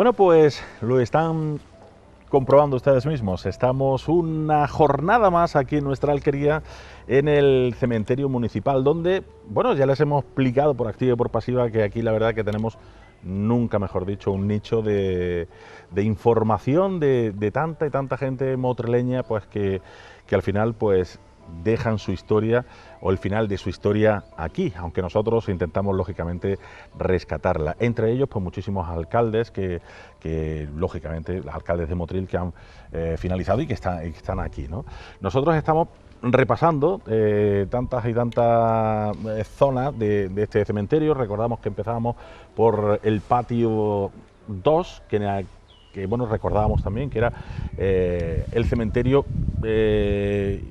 Bueno, pues lo están comprobando ustedes mismos. Estamos una jornada más aquí en nuestra alquería, en el cementerio municipal, donde, bueno, ya les hemos explicado por activa y por pasiva que aquí la verdad que tenemos, nunca mejor dicho, un nicho de información de tanta y tanta gente motrileña, pues que al final pues dejan su historia o el final de su historia aquí, aunque nosotros intentamos lógicamente rescatarla. Entre ellos pues muchísimos alcaldes que lógicamente, los alcaldes de Motril que han finalizado y que están aquí, ¿no? Nosotros estamos repasando tantas y tantas zonas de este cementerio. Recordamos que empezábamos por el patio 2, que bueno, recordábamos también que era el cementerio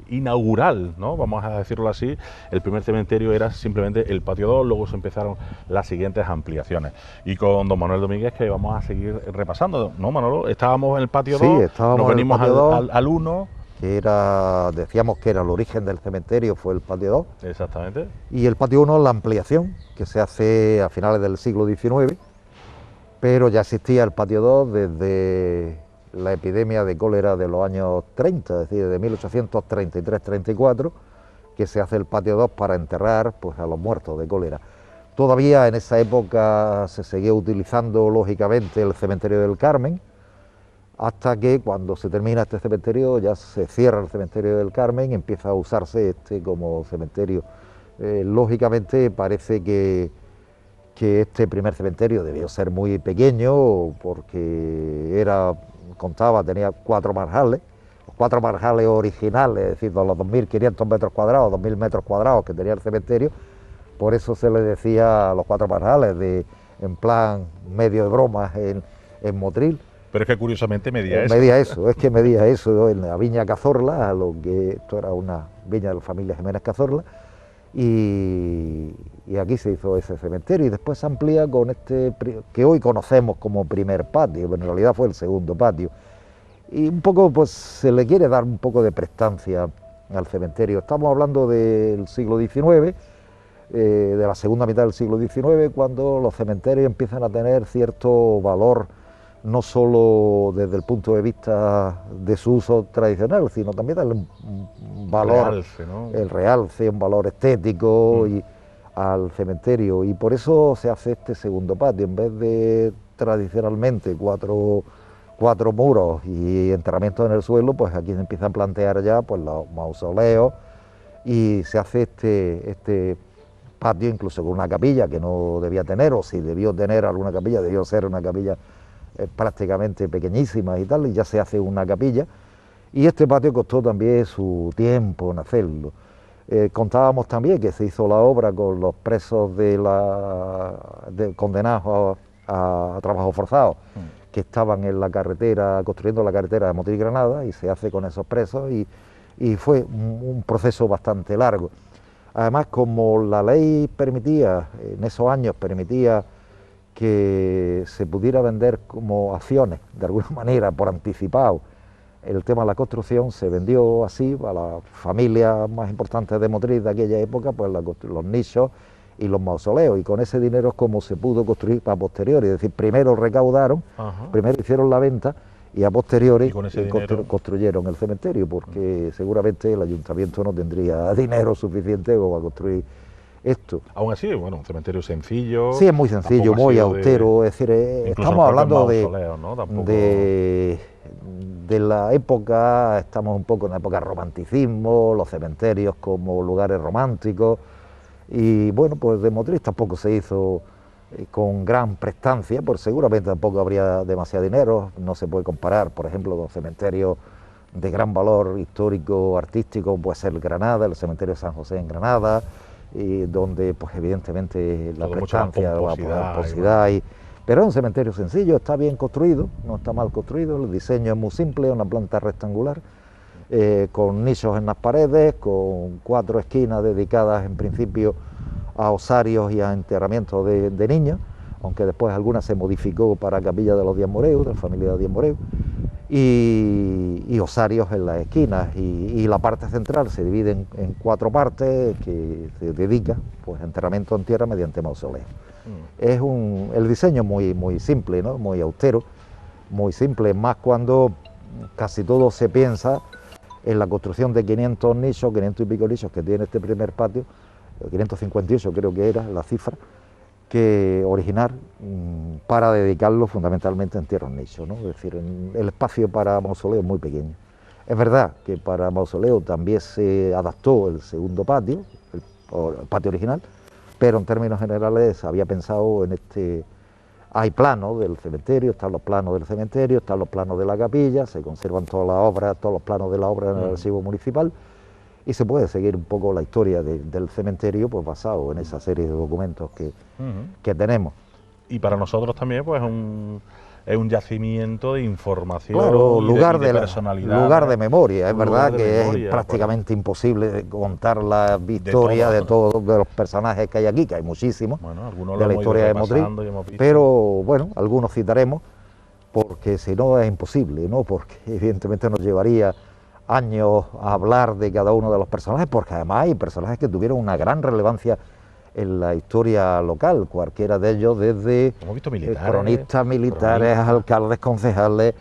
inaugural, ¿no? Vamos a decirlo así. El primer cementerio era simplemente el patio 2, luego se empezaron las siguientes ampliaciones. Y con don Manuel Domínguez que vamos a seguir repasando, ¿no, Manolo? Estábamos en el patio 2, estábamos nos venimos en el patio al 1. Que decíamos que era el origen del cementerio, fue el patio 2. Exactamente. Y el patio 1 la ampliación, que se hace a finales del siglo XIX, pero ya existía el patio 2 desde la epidemia de cólera de los años 30, es decir, de 1833-34, que se hace el patio 2 para enterrar pues, a los muertos de cólera. Todavía en esa época se seguía utilizando lógicamente el cementerio del Carmen, hasta que cuando se termina este cementerio ya se cierra el cementerio del Carmen y empieza a usarse este como cementerio. Lógicamente parece que este primer cementerio debió ser muy pequeño porque tenía 4 marjales, los 4 marjales originales, es decir, los 2.500 metros cuadrados, 2.000 metros cuadrados que tenía el cementerio, por eso se le decía los 4 marjales, en plan medio de bromas en Motril. Pero es que curiosamente medía eso en la viña Cazorla, esto era una viña de la familia Jiménez Cazorla, y aquí se hizo ese cementerio y después se amplía con este que hoy conocemos como primer patio, pero en realidad fue el segundo patio. Y un poco pues se le quiere dar un poco de prestancia al cementerio. Estamos hablando del siglo XIX, de la segunda mitad del siglo XIX, cuando los cementerios empiezan a tener cierto valor, no solo desde el punto de vista de su uso tradicional, sino también darle un valor, realce, ¿no? El realce, un valor estético al cementerio, y por eso se hace este segundo patio, en vez de tradicionalmente cuatro muros y enterramientos en el suelo, pues aquí se empiezan a plantear ya pues los mausoleos, y se hace este patio incluso con una capilla que no debía tener, o si debió tener alguna capilla, debió ser una capilla prácticamente pequeñísima y tal, y ya se hace una capilla. Y este patio costó también su tiempo en hacerlo. Contábamos también que se hizo la obra con los presos condenados a trabajo forzado, que estaban en la carretera, construyendo la carretera de Motril-Granada, y se hace con esos presos, y fue un proceso bastante largo. Además, como la ley permitía, en esos años permitía que se pudiera vender como acciones, de alguna manera, por anticipado, el tema de la construcción, se vendió así a las familias más importantes de Motril de aquella época, pues los nichos y los mausoleos, y con ese dinero es como se pudo construir para posteriori, es decir, primero recaudaron, primero hicieron la venta, y a posteriori construyeron el cementerio, porque seguramente el ayuntamiento no tendría dinero suficiente como para construir esto. Aún así, bueno, un cementerio sencillo. Sí, es muy sencillo, muy austero, es decir, estamos hablando ¿no? de la época, estamos un poco en la época del romanticismo, los cementerios como lugares románticos, y bueno, pues de Motril tampoco se hizo con gran prestancia, pues seguramente tampoco habría demasiado dinero, no se puede comparar, por ejemplo, con cementerios de gran valor histórico, artístico, puede ser Granada, el cementerio de San José en Granada, y donde pues evidentemente la prestancia, la pomposidad, pero es un cementerio sencillo, está bien construido, no está mal construido, el diseño es muy simple, una planta rectangular, con nichos en las paredes, con 4 esquinas dedicadas en principio a osarios y a enterramientos de niños, aunque después alguna se modificó para capilla de los Díaz Moreu, de la familia de Díaz Moreu, y osarios en las esquinas, y la parte central se divide en 4 partes que se dedica pues, a enterramiento en tierra mediante mausoleo. El diseño es muy simple, ¿no? Muy austero, muy simple, más cuando casi todo se piensa en la construcción de 500 nichos, 500 y pico nichos que tiene este primer patio, 558 creo que era la cifra, que originar para dedicarlo fundamentalmente a entierros nichos, ¿no? Es decir, el espacio para mausoleo es muy pequeño. Es verdad que para mausoleo también se adaptó el segundo patio, el patio original, pero en términos generales se había pensado en este. Hay planos del cementerio, están los planos del cementerio, están los planos de la capilla, se conservan todas las obras, todos los planos de la obra en el archivo municipal, y se puede seguir un poco la historia del cementerio, pues basado en esa serie de documentos que tenemos. Y para nosotros también, pues es un yacimiento de información, claro, lugar de personalidad. Lugar de memoria. Es verdad que es prácticamente imposible contar la historia de todos los personajes que hay aquí, que hay muchísimos, bueno, algunos de la historia de Motril, pero bueno, algunos citaremos, porque si no es imposible, ¿no? Porque evidentemente nos llevaría años a hablar de cada uno de los personajes, porque además hay personajes que tuvieron una gran relevancia en la historia local, cualquiera de ellos, desde cronistas militares, alcaldes, concejales,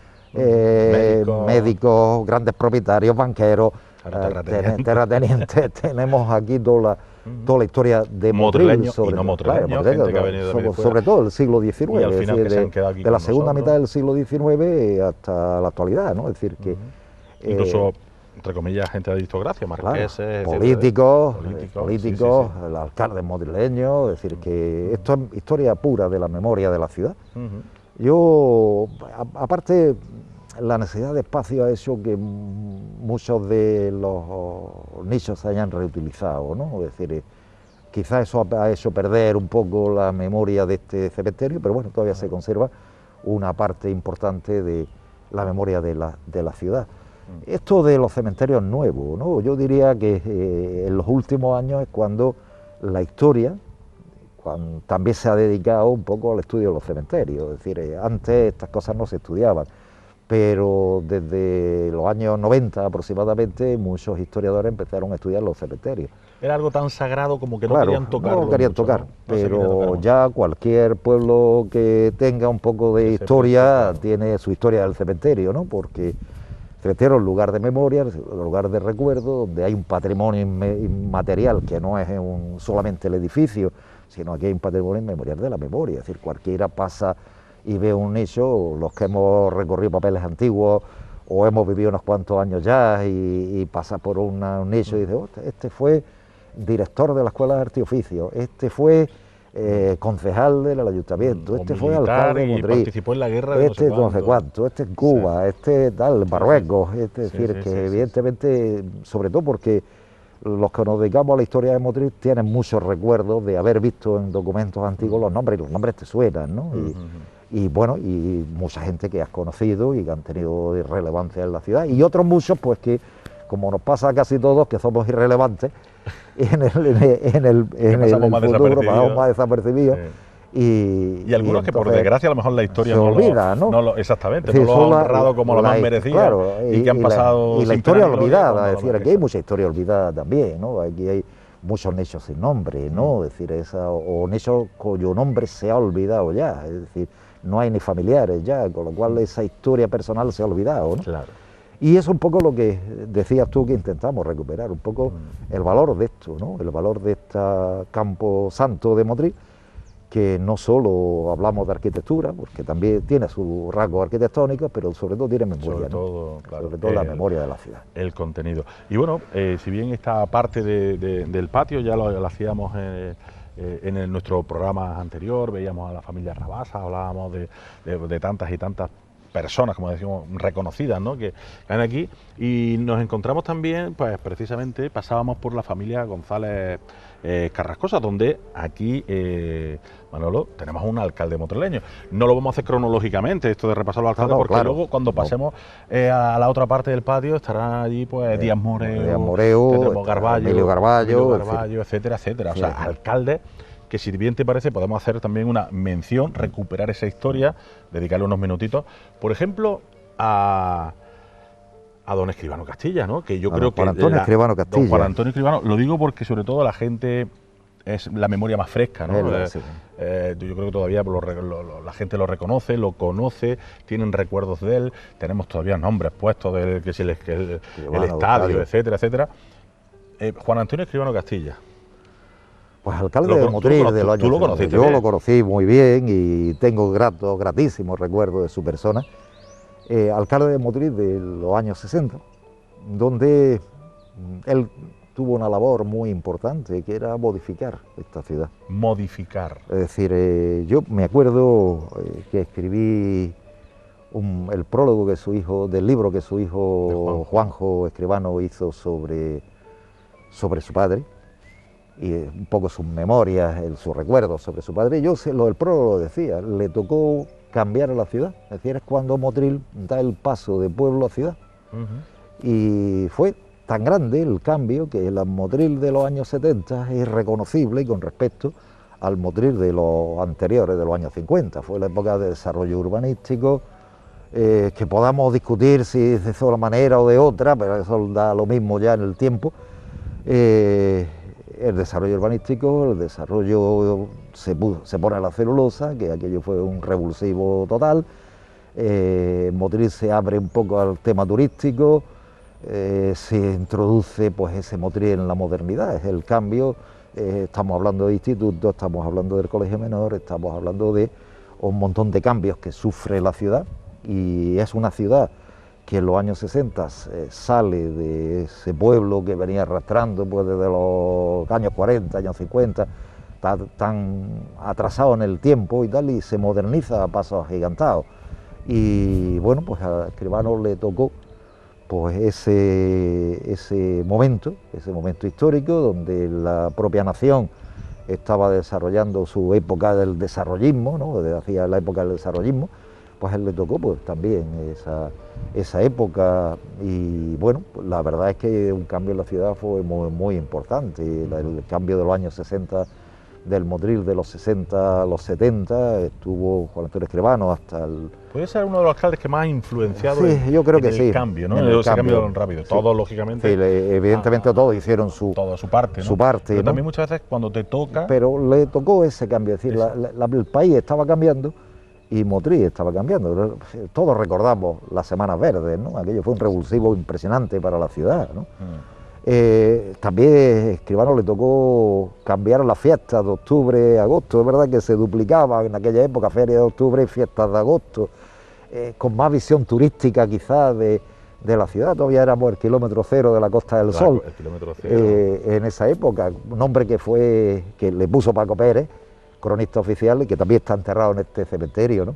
médicos, grandes propietarios, banqueros, terratenientes. Tenemos aquí toda la historia de Motril, sobre todo el siglo XIX, y al final que se han quedado aquí de la segunda mitad del siglo XIX hasta la actualidad, ¿no? Es decir que incluso, entre comillas, gente de aristocracia, marqueses, políticos, sí. el alcalde madrileño, es decir, que esto es historia pura de la memoria de la ciudad. Yo, aparte, la necesidad de espacio ha hecho que muchos de los nichos se hayan reutilizado, ¿no? Es decir, quizás eso ha hecho perder un poco la memoria de este cementerio, pero bueno, todavía se conserva una parte importante de la memoria de la ciudad. Esto de los cementerios nuevos, ¿no? Yo diría que en los últimos años es cuando la historia también se ha dedicado un poco al estudio de los cementerios. Es decir, antes estas cosas no se estudiaban, pero desde los años 90 aproximadamente muchos historiadores empezaron a estudiar los cementerios. Era algo tan sagrado como que no querían tocarlo. No querían tocar, ¿no? Pero ya cualquier pueblo que tenga un poco de historia tiene su historia del cementerio, ¿no? Porque el cementerio es un lugar de memoria, un lugar de recuerdo, donde hay un patrimonio inmaterial que no es solamente el edificio, sino que hay un patrimonio inmemorial de la memoria. Es decir, cualquiera pasa y ve un nicho, los que hemos recorrido papeles antiguos o hemos vivido unos cuantos años ya y pasa por un nicho y dice, oh, este fue director de la Escuela de Arte y Oficio, este fue concejal del ayuntamiento, este fue alcalde de Motril, participó en la guerra de no sé cuánto, este en Cuba, este tal, Marruecos, es decir, evidentemente, sobre todo porque los que nos dedicamos a la historia de Motril tienen muchos recuerdos de haber visto en documentos antiguos los nombres, y los nombres te suenan, ¿no? Y bueno, y mucha gente que has conocido y que han tenido relevancia en la ciudad, y otros muchos, pues que, como nos pasa a casi todos, que somos irrelevantes, en el futuro pasamos más desapercibidos. Y algunos que por desgracia a lo mejor la historia se olvida, ¿no? Exactamente, sí, no lo ha honrado como lo más merecido, claro, y que han pasado... Y la historia olvidada, es decir, aquí hay mucha historia olvidada también, ¿no? Aquí hay muchos nichos sin nombre, ¿no? Es decir, o nichos cuyo nombre se ha olvidado ya, es decir, no hay ni familiares ya, con lo cual esa historia personal se ha olvidado, ¿no? Claro. Y eso es un poco lo que decías tú, que intentamos recuperar, un poco el valor de esto, ¿no? El valor de este campo santo de Motril, que no solo hablamos de arquitectura, porque también tiene sus rasgos arquitectónicos, pero sobre todo tiene memoria, sobre todo, ¿no? Sobre todo la memoria de la ciudad. El contenido. Y bueno, si bien esta parte del patio ya lo hacíamos en nuestro programa anterior, veíamos a la familia Rabasa, hablábamos de tantas y tantas personas, como decimos, reconocidas, ¿no? que hay aquí, y nos encontramos también, pues precisamente pasábamos por la familia González Carrascosa, donde aquí, Manolo, tenemos un alcalde motrileño. No lo vamos a hacer cronológicamente, esto de repasar los alcaldes, porque claro, luego cuando pasemos a la otra parte del patio estarán allí pues Díaz Moreu, Emilio Garballo, etcétera, etcétera. O sea, alcaldes que, si bien te parece, podemos hacer también una mención, recuperar esa historia, dedicarle unos minutitos, por ejemplo, a don Escribano Castilla, ¿no? Que yo creo que Juan Antonio Escribano Castilla. Don Juan Antonio Escribano, lo digo porque sobre todo la gente es la memoria más fresca, ¿no? Sí. Yo creo que todavía la gente lo reconoce, lo conoce, tienen recuerdos de él, tenemos todavía nombres puestos de que si el estadio, etcétera, etcétera. Juan Antonio Escribano Castilla. Pues alcalde de Motril del año 70. Yo lo conocí muy bien y tengo gratísimos recuerdos de su persona. Alcalde de Motril de los años 60, donde él tuvo una labor muy importante, que era modificar esta ciudad. Modificar. Es decir, yo me acuerdo que escribí el prólogo que su hijo, del libro que su hijo Juanjo Escribano hizo sobre su padre, y un poco sus memorias, sus recuerdos sobre su padre. Yo el prólogo lo decía, le tocó cambiar a la ciudad, es decir, es cuando Motril da el paso de pueblo a ciudad. Y fue tan grande el cambio que el Motril de los años 70 es irreconocible con respecto al Motril de los anteriores, de los años 50. Fue la época de desarrollo urbanístico, que podamos discutir si es de una manera o de otra, pero eso da lo mismo ya en el tiempo. El desarrollo urbanístico, el desarrollo se pone a la celulosa, que aquello fue un revulsivo total. Motril se abre un poco al tema turístico. Se introduce pues ese Motril en la modernidad, es el cambio. Estamos hablando de institutos, estamos hablando del colegio menor, estamos hablando de un montón de cambios que sufre la ciudad, y es una ciudad que en los años 60 sale de ese pueblo que venía arrastrando pues desde los años 40, años 50, tan atrasado en el tiempo y tal, y se moderniza a pasos agigantados. Y bueno, pues a Escribano le tocó pues ese momento histórico donde la propia nación estaba desarrollando su época del desarrollismo, ¿no? Hacía la época del desarrollismo, pues a él le tocó pues también esa época. Y bueno, pues la verdad es que un cambio en la ciudad fue muy, muy importante. El cambio de los años 60, del Motril de los 60 a los 70, estuvo Juan Antonio Escribano hasta el... Puede ser uno de los alcaldes que más ha influenciado yo creo que el cambio, ¿no? Ese cambio rápido. Sí. Todos, lógicamente. Sí, evidentemente todos hicieron su parte, ¿no? Su parte, pero ¿no? También muchas veces cuando te toca... Pero le tocó ese cambio, es decir, el país estaba cambiando y Motril estaba cambiando. Todos recordamos las Semanas Verdes, ¿no? Aquello fue un revulsivo impresionante para la ciudad, ¿no? También a Escribano le tocó cambiar las fiestas de octubre, agosto. Es verdad que se duplicaban en aquella época, feria de octubre y fiestas de agosto, con más visión turística quizás de la ciudad. Todavía éramos el kilómetro cero de la Costa del Sol, el kilómetro cero. En esa época, un nombre que le puso Paco Pérez, cronista oficial, y que también está enterrado en este cementerio, ¿no?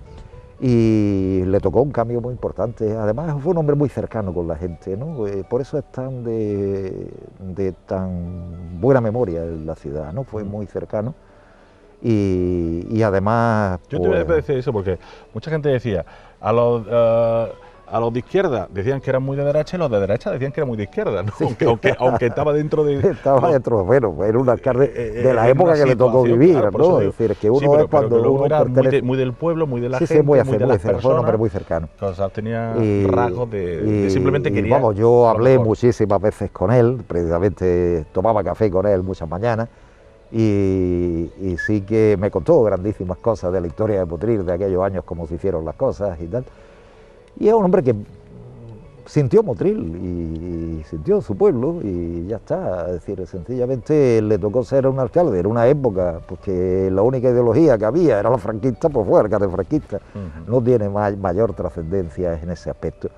Y le tocó un cambio muy importante. Además fue un hombre muy cercano con la gente, ¿no? Por eso es tan de tan buena memoria en la ciudad, ¿no? Fue muy cercano y además... Yo te voy a decir eso porque mucha gente decía, a los de izquierda decían que eran muy de derecha y los de derecha decían que era muy de izquierda, ¿no? Sí. Aunque estaba dentro de... Estaba dentro, bueno, era un alcalde de la época que le tocó vivir, claro, ¿no? Es decir, es que uno sí, pero, es cuando pero uno era muy del pueblo, muy de la gente, muy de las personas. Fue un hombre muy cercano. O sea, tenía rasgos de simplemente quería... Vamos, yo hablé muchísimas veces con él, precisamente tomaba café con él muchas mañanas, y sí que me contó grandísimas cosas de la historia de Motril, de aquellos años, cómo se hicieron las cosas y tal. Y es un hombre que sintió Motril y sintió su pueblo y ya está. Es decir, sencillamente le tocó ser un alcalde. Era una época porque la única ideología que había era la franquista, pues fue alcalde franquista. No tiene mayor trascendencia en ese aspecto.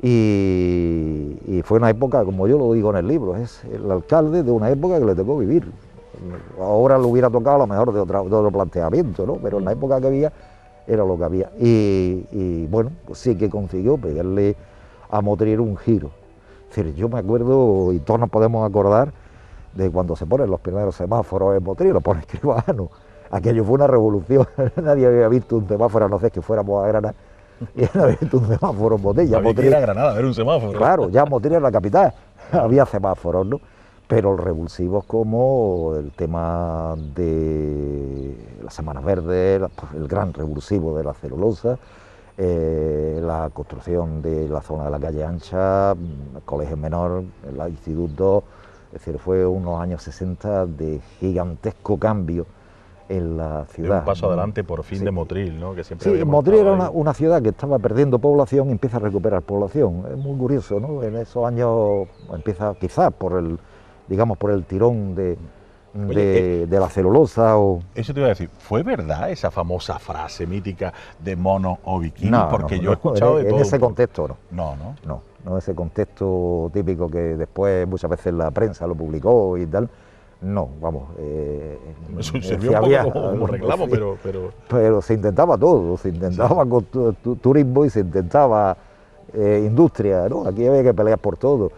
Y fue una época, como yo lo digo en el libro, es el alcalde de una época que le tocó vivir. Ahora lo hubiera tocado a lo mejor de otro planteamiento, ¿no? Pero en la época que había era lo que había. Y bueno, pues sí que consiguió pegarle a Motril un giro. Es decir, yo me acuerdo, y todos nos podemos acordar, de cuando se ponen los primeros semáforos en Motril, lo pone Escribano. Aquello fue una revolución. Nadie había visto un semáforo, a no ser que fuéramos a Granada, y nadie había visto un semáforo en Motril. Ya Motril era Granada, era un semáforo. Claro, ya Motril era la capital, había semáforos, ¿no? Pero revulsivos como el tema de las Semanas Verdes, el gran revulsivo de la celulosa, la construcción de la zona de la calle Ancha, el colegio menor, el instituto, Es decir, fue unos años 60 de gigantesco cambio en la ciudad. Un paso adelante por fin de Motril, ¿no? Que siempre Sí, Motril era una ciudad que estaba perdiendo población y empieza a recuperar población. Es muy curioso, ¿no? En esos años empieza, quizás por el, digamos, por el tirón de la celulosa o... Eso te iba a decir, ¿fue verdad esa famosa frase mítica de mono o bikini? No, porque no, yo he escuchado de todo. En ese contexto no. No. No ese contexto típico que después muchas veces la prensa lo publicó y tal. No, vamos. Eso sirvió un poco como reclamo, sí, pero se intentaba todo, se intentaba con turismo y se intentaba industria, ¿no? Aquí había que pelear por todo.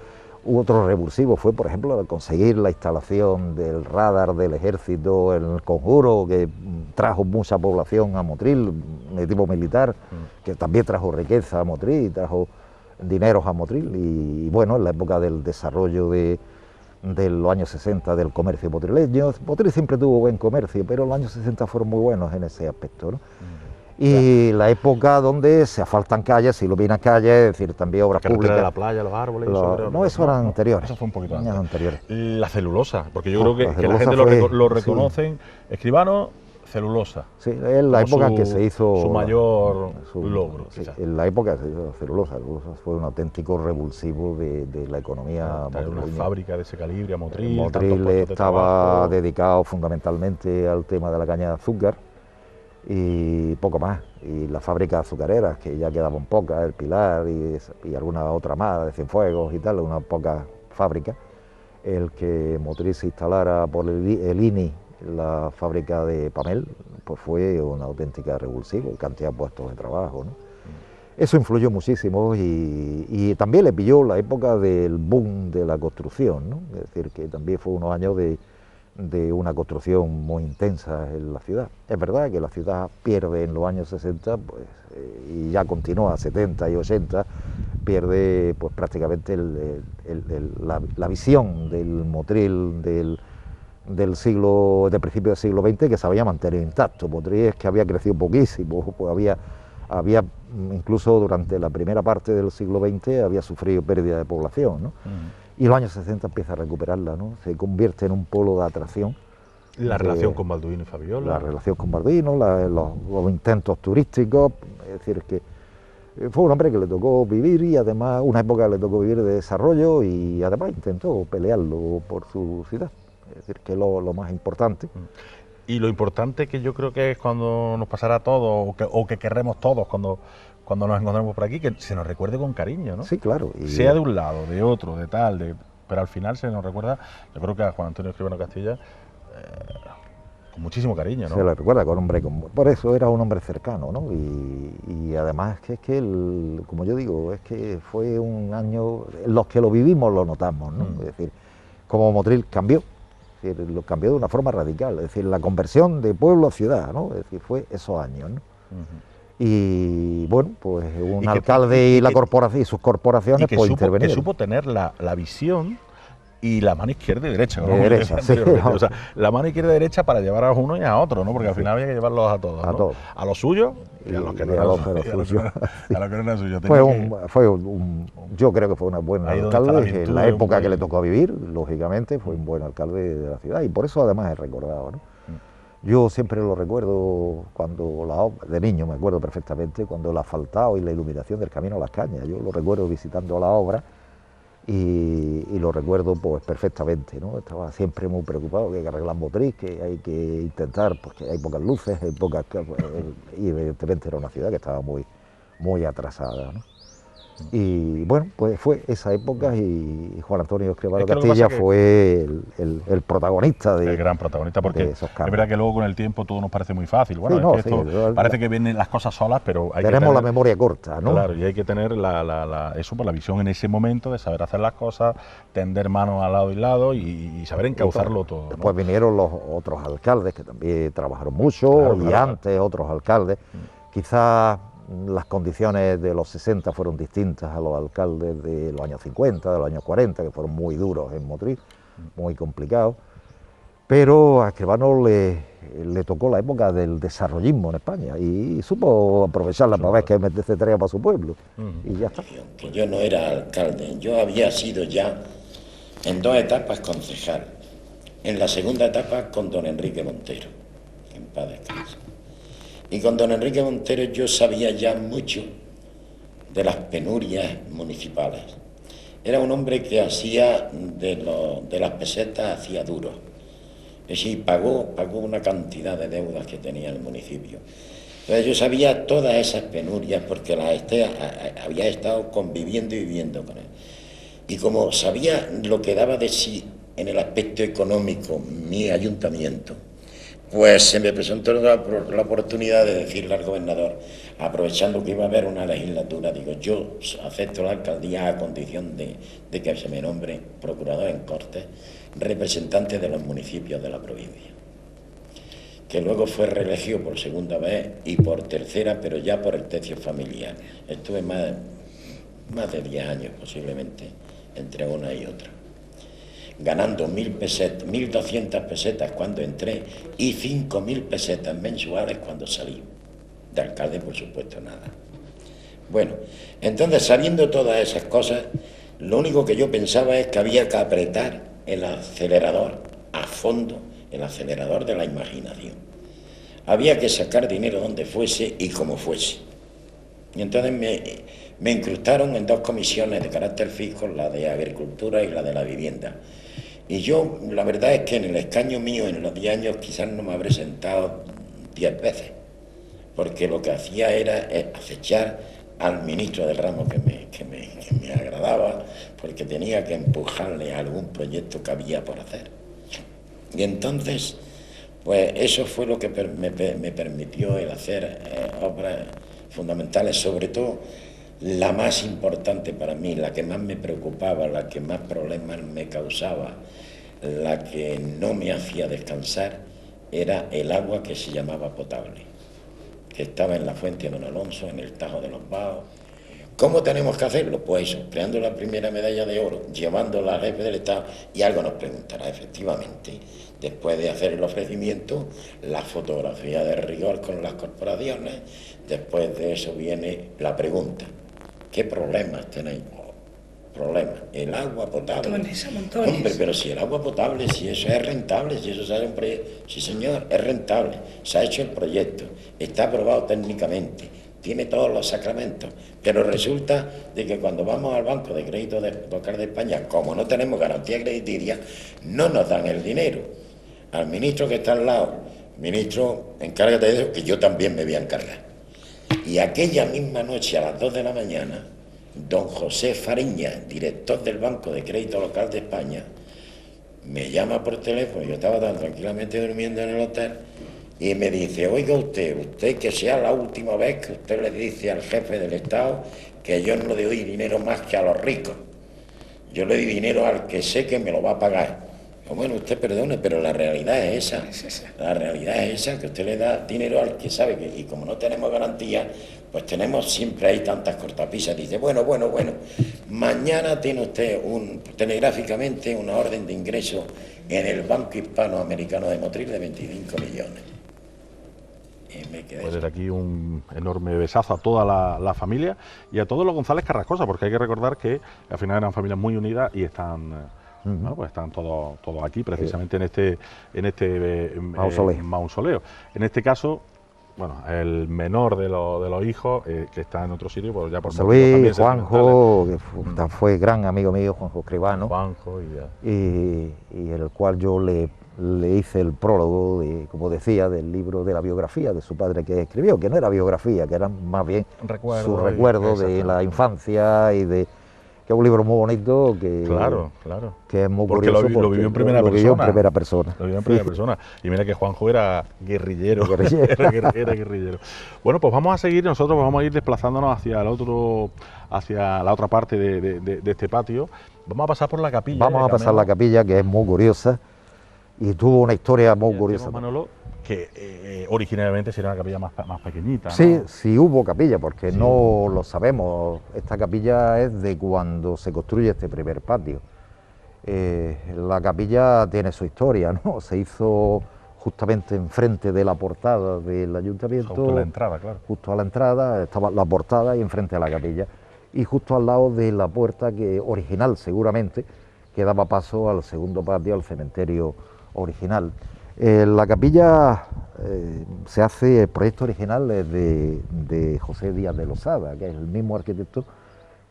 Otro revulsivo fue, por ejemplo, conseguir la instalación del radar del ejército en el Conjuro, que trajo mucha población a Motril, de tipo militar, que también trajo riqueza a Motril, trajo dineros a Motril, y bueno, en la época del desarrollo de los años 60 del comercio motrileño. Motril siempre tuvo buen comercio, pero los años 60 fueron muy buenos en ese aspecto, ¿no? Y la época donde se asfaltan calles, se iluminan calles, es decir, también obras públicas. De la playa, los árboles... No, eso eran anteriores. Eso fue un poquito años anteriores. La celulosa, porque yo creo que la gente lo reconocen. Sí. Escribano, celulosa. Sí, es la época en que se hizo... Su mayor logro, sí, en la época que se hizo celulosa. Celulosa fue un auténtico revulsivo de la economía. Una fábrica de ese calibre a Motril. Motril estaba dedicado fundamentalmente al tema de la caña de azúcar y poco más. Y las fábricas azucareras, que ya quedaban pocas, el Pilar y alguna otra más, de Cienfuegos y tal, unas pocas fábricas. El que Motril se instalara por el INI, la fábrica de Pamel, pues fue una auténtica revulsiva, cantidad de puestos de trabajo, ¿no? Eso influyó muchísimo y también le pilló la época del boom de la construcción, ¿no? Es decir, que también fue unos años de una construcción muy intensa en la ciudad. Es verdad que la ciudad pierde en los años 60, pues, y ya continúa 70 y 80, pierde pues prácticamente la visión del Motril del principio del siglo XX, que se había mantenido intacto. Motril es que había crecido poquísimo, pues había incluso durante la primera parte del siglo XX había sufrido pérdida de población, ¿no? Y en los años 60 empieza a recuperarla, ¿no? Se convierte en un polo de atracción. La relación con Balduino y Fabiola. La relación con Balduino, los intentos turísticos, es decir, que fue un hombre que le tocó vivir y además una época le tocó vivir de desarrollo y además intentó pelearlo por su ciudad, es decir, que es lo más importante. Y lo importante que yo creo que es cuando nos pasará a todos, o que querremos todos cuando nos encontremos por aquí, que se nos recuerde con cariño, ¿no? Sí, claro. Sea de un lado, de otro, de tal, pero al final se nos recuerda, yo creo que a Juan Antonio Escribano Castilla, con muchísimo cariño, ¿no? Se le recuerda con hombre, por eso era un hombre cercano, ¿no? Y además es que como yo digo, es que fue un año, los que lo vivimos lo notamos, ¿no? Es decir, como Motril cambió. Es decir, lo cambió de una forma radical, es decir, la conversión de pueblo a ciudad, ¿no? Es decir, fue esos años, ¿no? Y bueno, pues un alcalde y la corporación y sus corporaciones pues intervenieron. Que supo tener la visión y la mano izquierda y derecha, ¿no? Derecha, sí. O sea, la mano izquierda y derecha para llevar a unos y a otros, ¿no? Porque al final había que llevarlos a todos, ¿no? A todos. A los suyos y a los que no eran suyos. Yo creo que fue un buen alcalde, en la época que le tocó vivir, lógicamente, fue un buen alcalde de la ciudad y por eso además es recordado, ¿no? Yo siempre lo recuerdo de niño me acuerdo perfectamente, cuando el asfaltado y la iluminación del camino a las Cañas, yo lo recuerdo visitando la obra y lo recuerdo pues perfectamente, ¿no? Estaba siempre muy preocupado que hay que arreglar Motril, que hay que intentar, pues que hay pocas luces, hay pocas, y evidentemente era una ciudad que estaba muy atrasada, ¿no? Y bueno, pues fue esa época y Juan Antonio Escribano Castilla fue el protagonista el gran protagonista, porque es verdad que luego con el tiempo todo nos parece muy fácil. Bueno, sí, parece que vienen las cosas solas, pero hay tenemos la memoria corta, ¿no? Claro, y hay que tener la visión en ese momento de saber hacer las cosas, tender manos al lado y lado y saber encauzarlo todo, ¿no? Después vinieron los otros alcaldes que también trabajaron mucho, antes otros alcaldes, quizás las condiciones de los 60 fueron distintas a los alcaldes de los años 50, de los años 40, que fueron muy duros en Motril, muy complicados, pero a Escribano le tocó la época del desarrollismo en España y supo aprovecharla para ver que meterse tarea para su pueblo, y ya está. Que yo no era alcalde, yo había sido ya en 2 etapas concejal, en la segunda etapa con don Enrique Montero, que en paz descanse. Y con don Enrique Montero yo sabía ya mucho de las penurias municipales. Era un hombre que hacía de las pesetas, hacía duro. Es decir, pagó una cantidad de deudas que tenía el municipio. Entonces yo sabía todas esas penurias porque había estado conviviendo y viviendo con él. Y como sabía lo que daba de sí en el aspecto económico mi ayuntamiento, pues se me presentó la oportunidad de decirle al gobernador, aprovechando que iba a haber una legislatura, digo, yo acepto la alcaldía a condición de que se me nombre procurador en Cortes, representante de los municipios de la provincia, que luego fue reelegido por segunda vez y por tercera, pero ya por el tercio familiar. Estuve más de 10 años posiblemente entre una y otra, ganando 1.000 pesetas, 1.200 pesetas cuando entré y 5.000 pesetas mensuales cuando salí. De alcalde, por supuesto, nada. Bueno, entonces, sabiendo todas esas cosas, lo único que yo pensaba es que había que apretar el acelerador a fondo, el acelerador de la imaginación. Había que sacar dinero donde fuese y como fuese. Y entonces me incrustaron en 2 comisiones de carácter fijo, la de Agricultura y la de la Vivienda. Y yo, la verdad es que en el escaño mío, en los 10 años, quizás no me habré sentado 10 veces, porque lo que hacía era acechar al ministro del ramo que me agradaba, porque tenía que empujarle a algún proyecto que había por hacer. Y entonces, pues eso fue lo que me permitió el hacer obras fundamentales, sobre todo la más importante para mí, la que más me preocupaba, la que más problemas me causaba, la que no me hacía descansar, era el agua que se llamaba potable, que estaba en la fuente de Don Alonso, en el Tajo de los Baos. ¿Cómo tenemos que hacerlo? Pues empleando la primera medalla de oro, llevándola al jefe del Estado, y algo nos preguntará, efectivamente, después de hacer el ofrecimiento, la fotografía de rigor con las corporaciones, después de eso viene la pregunta, ¿qué problemas tenéis? Problemas, el agua potable. Montones. Hombre, pero si el agua potable, si eso es rentable, si eso se hace un proyecto, sí señor, es rentable, se ha hecho el proyecto, está aprobado técnicamente, tiene todos los sacramentos, pero resulta de que cuando vamos al Banco de Crédito Local de España, como no tenemos garantía crediticia, no nos dan el dinero. Al ministro que está al lado, ministro, encárgate de eso, que yo también me voy a encargar. Y aquella misma noche, a las 2 de la mañana, don José Fariña, director del Banco de Crédito Local de España, me llama por teléfono, yo estaba tan tranquilamente durmiendo en el hotel, y me dice, oiga usted que sea la última vez que usted le dice al jefe del Estado que yo no le doy dinero más que a los ricos. Yo le doy dinero al que sé que me lo va a pagar. Bueno, usted perdone, pero la realidad es esa. La realidad es esa, que usted le da dinero al que sabe que, y como no tenemos garantía, pues tenemos siempre ahí tantas cortapisas. Dice, bueno, mañana tiene usted telegráficamente una orden de ingreso en el Banco Hispanoamericano de Motril de 25 millones. Pues desde aquí un enorme besazo a toda la familia y a todos los González Carrascosa, porque hay que recordar que al final eran familias muy unidas y están... Bueno, pues están todos aquí, precisamente en este mausoleo. En este caso, bueno, el menor de los hijos, que está en otro sitio, pues ya por Luis, Juanjo, que fue gran amigo mío, Juanjo Escribano, y el cual yo le hice el prólogo, como decía, del libro de la biografía de su padre que escribió, que no era biografía, que era más bien su recuerdo de la infancia y de... que es un libro muy bonito, que, que es muy curioso. Porque lo vivió en primera persona. Lo vivió en primera persona. Y mira que Juanjo era guerrillero. Era guerrillero. Bueno, pues vamos a seguir, nosotros vamos a ir desplazándonos hacia la otra parte de este patio. Vamos a pasar por la capilla. Vamos a pasar la capilla, que es muy curiosa y tuvo una historia muy curiosa. Manolo, que originalmente sería una capilla más pequeñita, ¿no? Sí, sí hubo capilla, porque no lo sabemos. Esta capilla es de cuando se construye este primer patio. La capilla tiene su historia, ¿no? Se hizo justamente enfrente de la portada del ayuntamiento. Justo a la entrada, claro. Justo a la entrada estaba la portada y enfrente a la capilla. Y justo al lado de la puerta que original, seguramente, que daba paso al segundo patio, al cementerio original. La capilla se hace, el proyecto original es de José Díaz de Losada, que es el mismo arquitecto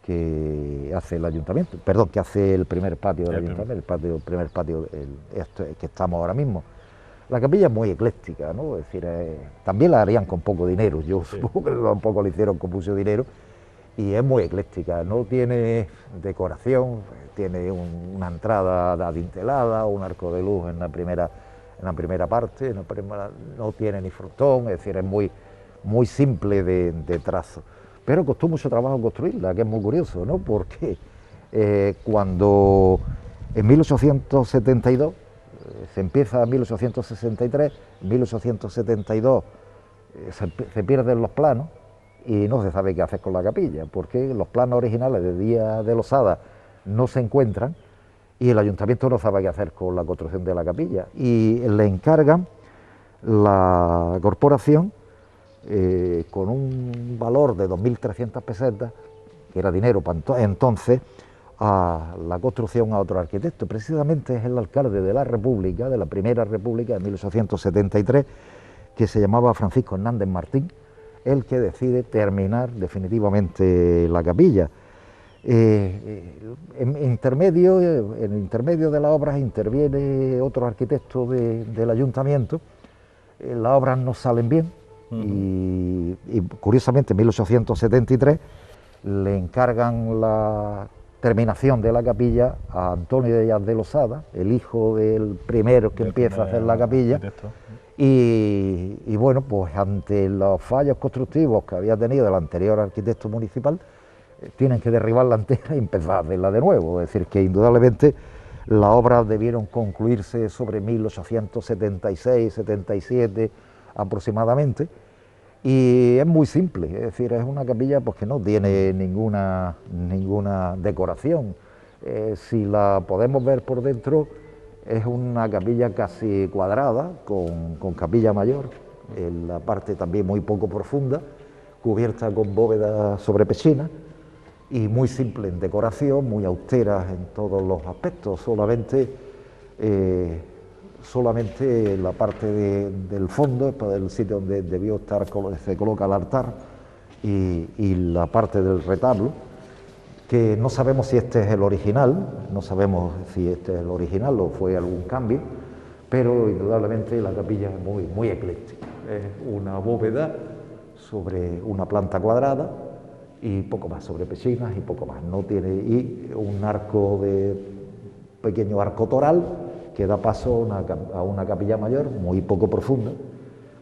que hace el ayuntamiento, perdón, que hace el primer patio del ayuntamiento, el primer patio que estamos ahora mismo. La capilla es muy ecléctica, ¿no? Es decir, también la harían con poco dinero, yo supongo que tampoco lo hicieron con mucho dinero, y es muy ecléctica, no tiene decoración, tiene una entrada adintelada, un arco de luz en la primera parte, no tiene ni frontón, es decir, es muy simple de trazo. Pero costó mucho trabajo construirla, que es muy curioso, ¿no? Porque cuando en 1872, se empieza en 1863, en 1872 se pierden los planos y no se sabe qué hacer con la capilla, porque los planos originales de Díaz de Losada no se encuentran y el ayuntamiento no sabe qué hacer con la construcción de la capilla y le encargan la corporación con un valor de 2.300 pesetas, que era dinero para entonces, a la construcción a otro arquitecto. Precisamente es el alcalde de la República, de la Primera República de 1873, que se llamaba Francisco Hernández Martín, el que decide terminar definitivamente la capilla. En intermedio de las obras interviene otro arquitecto del ayuntamiento, las obras no salen bien y curiosamente en 1873 le encargan la terminación de la capilla a Antonio de Díaz de Losada, el hijo del primero que empieza a hacer la capilla, y bueno, pues ante los fallos constructivos que había tenido el anterior arquitecto municipal, tienen que derribarla entera y empezar a hacerla de nuevo, es decir, que indudablemente las obras debieron concluirse sobre 1876-77 aproximadamente, y es muy simple, es decir, es una capilla pues, que no tiene ninguna decoración. Si la podemos ver por dentro, es una capilla casi cuadrada, con capilla mayor, en la parte también muy poco profunda, cubierta con bóvedas sobre pechinas, y muy simple en decoración, muy austera en todos los aspectos, solamente la parte del fondo, el sitio donde debió estar, se coloca el altar, y la parte del retablo, que no sabemos si este es el original, o fue algún cambio, pero indudablemente la capilla es muy ecléctica. Es una bóveda sobre una planta cuadrada y poco más, sobre pechinas y poco más. No tiene, y un pequeño arco toral que da paso a una capilla mayor muy poco profunda,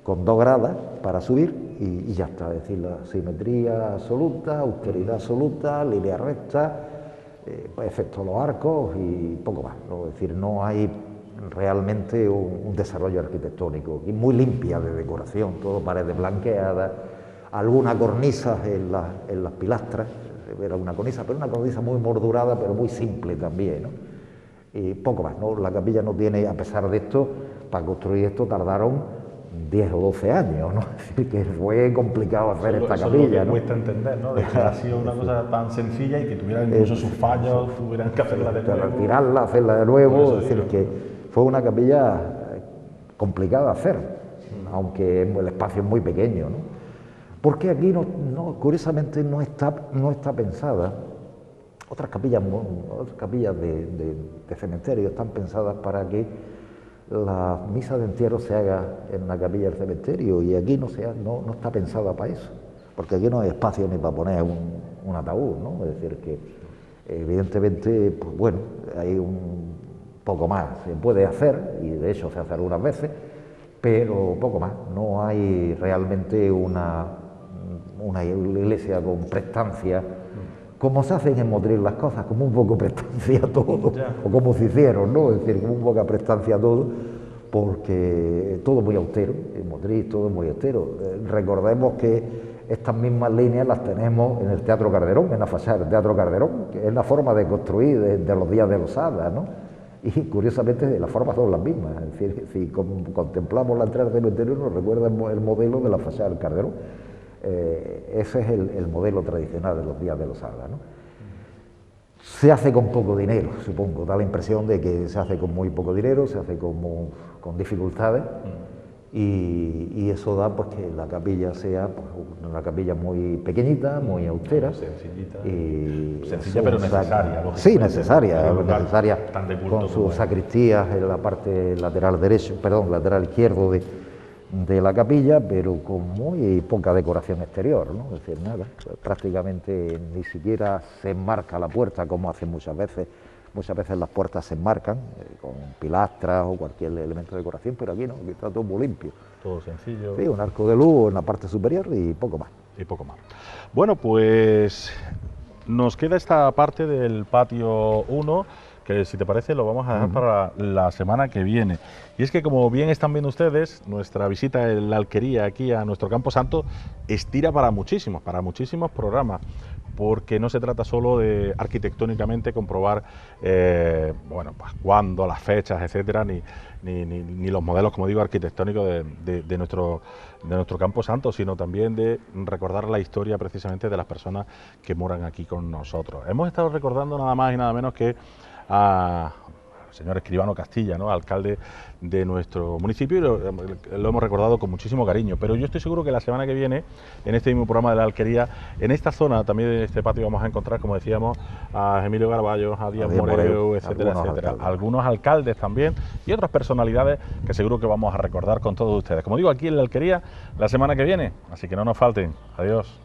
con 2 gradas para subir y ya está, es decir, la simetría absoluta, austeridad absoluta, línea recta, efecto de los arcos y poco más, ¿no? Es decir, no hay realmente un desarrollo arquitectónico, y muy limpia de decoración, todo paredes blanqueadas, algunas cornisas en las pilastras, era una cornisa, pero una cornisa muy mordurada, pero muy simple también, ¿no? Y poco más, ¿no? La capilla no tiene, a pesar de esto, para construir esto tardaron 10 o 12 años, ¿no? Es decir, que fue complicado hacer esta capilla, ¿no? Cuesta entender, ¿no? De que ha sido una cosa tan sencilla y que tuviera incluso sus fallos, tuvieran que hacerla de nuevo. Retirarla, hacerla de nuevo, es decir, que fue una capilla complicada de hacer, aunque el espacio es muy pequeño, ¿no? Porque aquí, curiosamente, no está pensada. Otras capillas de cementerio están pensadas para que la misa de entierro se haga en la capilla del cementerio, y aquí no está pensada para eso, porque aquí no hay espacio ni para poner un ataúd, ¿no? Es decir, que evidentemente, pues bueno, hay un poco más, se puede hacer, y de hecho se hace algunas veces, pero poco más, no hay realmente una iglesia con prestancia, como se hacen en Motril las cosas, como un poco prestancia a todo, o como se hicieron, ¿no? Es decir, como un poco prestancia a todo, porque todo muy austero, en Motril todo muy austero. Recordemos que estas mismas líneas las tenemos en el Teatro Calderón, en la fachada del Teatro Calderón, que es la forma de construir de los Díaz de Losada, ¿no? Y curiosamente las formas son las mismas, es decir, si contemplamos la entrada del cementerio nos recuerda el modelo de la fachada del Calderón. Ese es el modelo tradicional de los Díaz de Losada, ¿no? se hace con poco dinero, supongo, da la impresión de que se hace con muy poco dinero, se hace con dificultades. Y eso da pues que la capilla sea pues, una capilla muy pequeñita, muy austera. Sencillita. Sencilla pero necesaria. Sí, necesaria, necesaria con sus sacristías en la parte lateral izquierdo de la capilla, pero con muy poca decoración exterior, ¿no? Es decir, nada, prácticamente ni siquiera se enmarca la puerta como hacen muchas veces. Muchas veces las puertas se enmarcan con pilastras o cualquier elemento de decoración, pero aquí no, aquí está todo muy limpio. Todo sencillo. Sí, un arco de luz en la parte superior y poco más. Y poco más. Bueno, pues nos queda esta parte del patio 1, que si te parece lo vamos a dejar para la semana que viene. Y es que, como bien están viendo ustedes, nuestra visita en la alquería aquí a nuestro Campo Santo estira para muchísimos programas, porque no se trata solo de arquitectónicamente comprobar bueno, pues cuándo, las fechas, etcétera, ni los modelos, como digo, arquitectónicos de nuestro Campo Santo, sino también de recordar la historia precisamente de las personas que moran aquí con nosotros. Hemos estado recordando nada más y nada menos que al señor Escribano Castilla, ¿no?, alcalde de nuestro municipio, y lo hemos recordado con muchísimo cariño, pero yo estoy seguro que la semana que viene, en este mismo programa de la alquería, en esta zona también de este patio vamos a encontrar, como decíamos, a Emilio Garballo, a Díaz Moreu, etcétera, etcétera, algunos alcaldes también y otras personalidades que seguro que vamos a recordar con todos ustedes. Como digo, aquí en la alquería la semana que viene, así que no nos falten. Adiós.